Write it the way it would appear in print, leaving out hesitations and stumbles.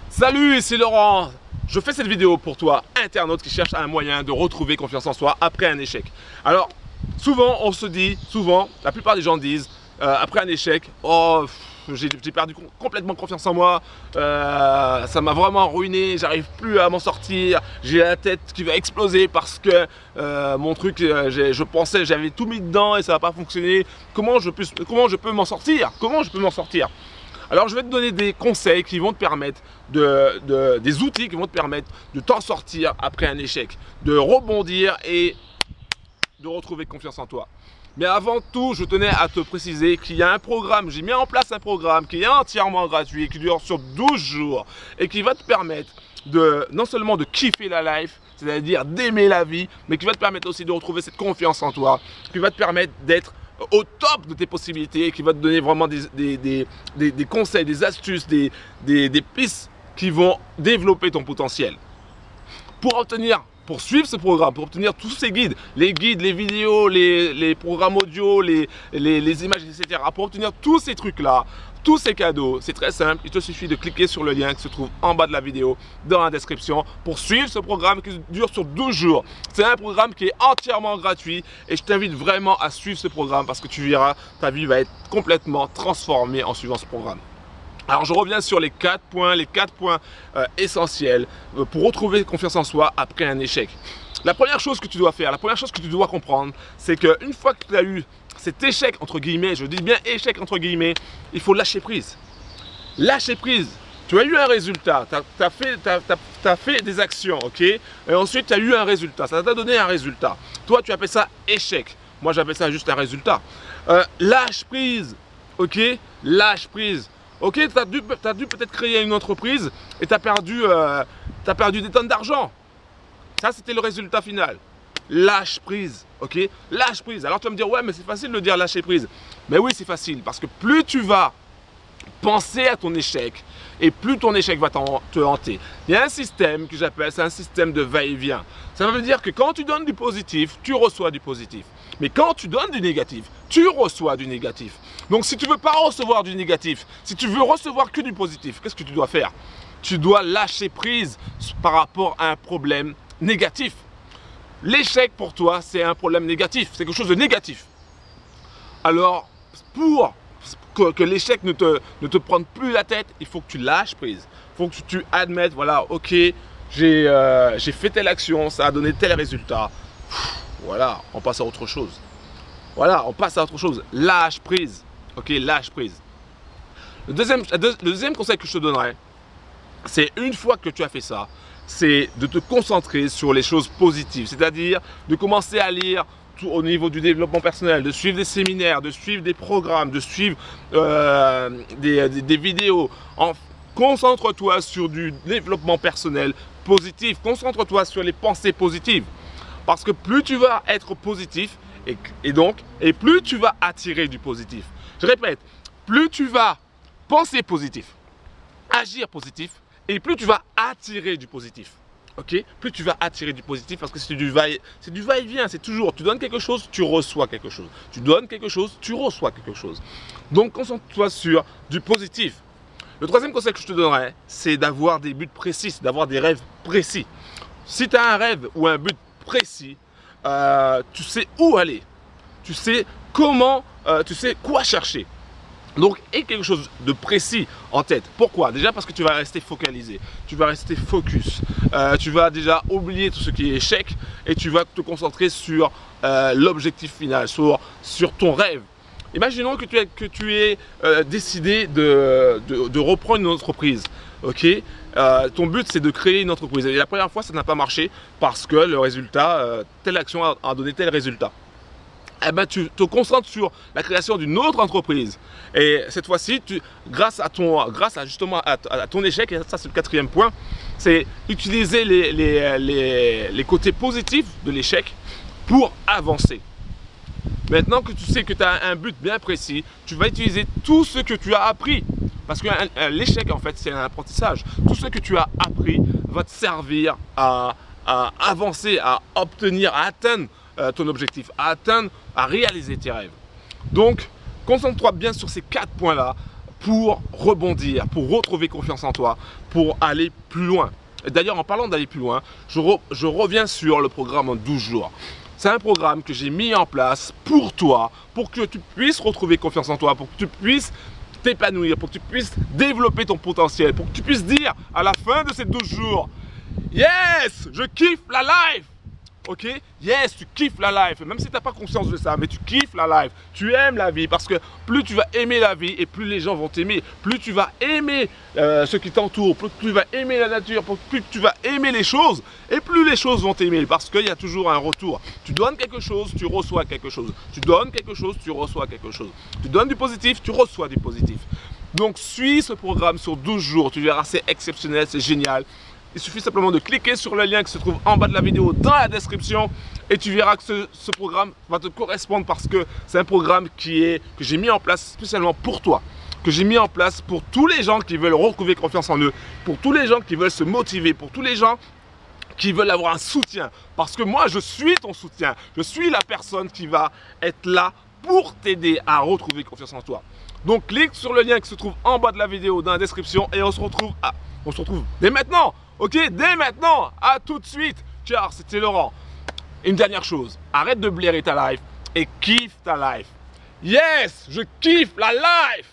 Salut, c'est Laurent. Je fais cette vidéo pour toi, internaute qui cherche un moyen de retrouver confiance en soi après un échec. Alors, souvent, on se dit, la plupart des gens disent, après un échec, oh, j'ai perdu complètement confiance en moi, ça m'a vraiment ruiné, j'arrive plus à m'en sortir, j'ai la tête qui va exploser parce que mon truc, je pensais, j'avais tout mis dedans et ça n'a pas fonctionné. Comment je peux m'en sortir? Alors je vais te donner des conseils qui vont te permettre, des outils qui vont te permettre de t'en sortir après un échec, de rebondir et de retrouver confiance en toi. Mais avant tout, je tenais à te préciser qu'il y a un programme, j'ai mis en place un programme qui est entièrement gratuit, qui dure sur 12 jours et qui va te permettre non seulement de kiffer la life, c'est-à-dire d'aimer la vie, mais qui va te permettre aussi de retrouver cette confiance en toi, qui va te permettre d'être au top de tes possibilités, qui va te donner vraiment des conseils, des astuces, des pistes qui vont développer ton potentiel. Pour suivre ce programme, pour obtenir tous ces guides, les vidéos, les programmes audio, les images, etc. Pour obtenir tous ces trucs-là, tous ces cadeaux, c'est très simple. Il te suffit de cliquer sur le lien qui se trouve en bas de la vidéo, dans la description, pour suivre ce programme qui dure sur 12 jours. C'est un programme qui est entièrement gratuit et je t'invite vraiment à suivre ce programme parce que tu verras, ta vie va être complètement transformée en suivant ce programme. Alors je reviens sur les 4 points essentiels pour retrouver confiance en soi après un échec. La première chose que tu dois faire, la première chose que tu dois comprendre, c'est qu'une fois que tu as eu cet échec entre guillemets, je dis bien échec entre guillemets, il faut lâcher prise. Lâcher prise. Tu as eu un résultat, tu as fait des actions, ok? Et ensuite tu as eu un résultat, ça t'a donné un résultat. Toi tu appelles ça échec, moi j'appelle ça juste un résultat. Lâche prise, ok? Lâche prise. Ok, tu as dû peut-être créer une entreprise et tu as perdu des tonnes d'argent. Ça, c'était le résultat final. Lâche prise, ok? Lâche prise. Alors tu vas me dire, ouais, mais c'est facile de dire lâcher prise. Mais oui, c'est facile parce que plus tu vas penser à ton échec et plus ton échec va te hanter. Il y a un système que j'appelle, c'est un système de va-et-vient. Ça veut dire que quand tu donnes du positif, tu reçois du positif. Mais quand tu donnes du négatif, tu reçois du négatif. Donc si tu ne veux pas recevoir du négatif, si tu veux recevoir que du positif, qu'est-ce que tu dois faire? Tu dois lâcher prise par rapport à un problème négatif. L'échec pour toi, c'est un problème négatif, c'est quelque chose de négatif. Alors, pour que l'échec ne te prenne plus la tête, il faut que tu lâches prise. Il faut que tu admettes, voilà, ok, j'ai fait telle action, ça a donné tel résultat. Voilà, on passe à autre chose. Voilà, on passe à autre chose. Lâche prise. Ok, lâche prise. Le deuxième conseil que je te donnerai, c'est une fois que tu as fait ça, c'est de te concentrer sur les choses positives. C'est-à-dire de commencer à lire tout au niveau du développement personnel, de suivre des séminaires, de suivre des programmes, de suivre des vidéos. Concentre-toi sur du développement personnel positif. Concentre-toi sur les pensées positives. Parce que plus tu vas être positif, et plus tu vas attirer du positif. Je répète, plus tu vas penser positif, agir positif, et plus tu vas attirer du positif. Ok? Plus tu vas attirer du positif parce que c'est du va-et-vient, c'est toujours, tu donnes quelque chose, tu reçois quelque chose. Tu donnes quelque chose, tu reçois quelque chose. Donc concentre-toi sur du positif. Le troisième conseil que je te donnerai, c'est d'avoir des buts précis, d'avoir des rêves précis. Si tu as un rêve ou un but précis, tu sais où aller, tu sais comment, tu sais quoi chercher. Donc, aie quelque chose de précis en tête. Pourquoi? Déjà parce que tu vas rester focalisé, tu vas rester focus, tu vas déjà oublier tout ce qui est échec et tu vas te concentrer sur l'objectif final, sur ton rêve. Imaginons que tu aies décidé de reprendre une entreprise. Ok, ton but c'est de créer une entreprise et la première fois ça n'a pas marché parce que le résultat, telle action a donné tel résultat. Eh ben, tu te concentres sur la création d'une autre entreprise et cette fois-ci, grâce à ton échec, et ça c'est le quatrième point, c'est utiliser les côtés positifs de l'échec pour avancer. Maintenant que tu sais que tu as un but bien précis, tu vas utiliser tout ce que tu as appris. Parce que l'échec, en fait, c'est un apprentissage. Tout ce que tu as appris va te servir à avancer, à obtenir, à atteindre ton objectif, à réaliser tes rêves. Donc, concentre-toi bien sur ces 4 points-là. pour rebondir, pour retrouver confiance en toi, pour aller plus loin. D'ailleurs, en parlant d'aller plus loin, je reviens sur le programme en 12 jours. C'est un programme que j'ai mis en place pour toi, pour que tu puisses retrouver confiance en toi, pour que tu puisses t'épanouir, pour que tu puisses développer ton potentiel, pour que tu puisses dire à la fin de ces 12 jours, yes, je kiffe la life. Ok, yes, tu kiffes la life, même si tu n'as pas conscience de ça, mais tu kiffes la life, tu aimes la vie, parce que plus tu vas aimer la vie et plus les gens vont t'aimer, plus tu vas aimer ceux qui t'entourent, plus tu vas aimer la nature, plus tu vas aimer les choses, et plus les choses vont t'aimer, parce qu'il y a toujours un retour. Tu donnes quelque chose, tu reçois quelque chose. Tu donnes quelque chose, tu reçois quelque chose. Tu donnes du positif, tu reçois du positif. Donc suis ce programme sur 12 jours, tu verras, c'est exceptionnel, c'est génial. Il suffit simplement de cliquer sur le lien qui se trouve en bas de la vidéo dans la description et tu verras que ce programme va te correspondre parce que c'est un programme que j'ai mis en place spécialement pour toi, que j'ai mis en place pour tous les gens qui veulent retrouver confiance en eux, pour tous les gens qui veulent se motiver, pour tous les gens qui veulent avoir un soutien. Parce que moi, je suis ton soutien, je suis la personne qui va être là pour t'aider à retrouver confiance en toi. Donc clique sur le lien qui se trouve en bas de la vidéo dans la description et on se retrouve dès maintenant. Ok, dès maintenant, à tout de suite, car c'était Laurent. Une dernière chose, arrête de blairer ta life et kiffe ta life. Yes, je kiffe la life.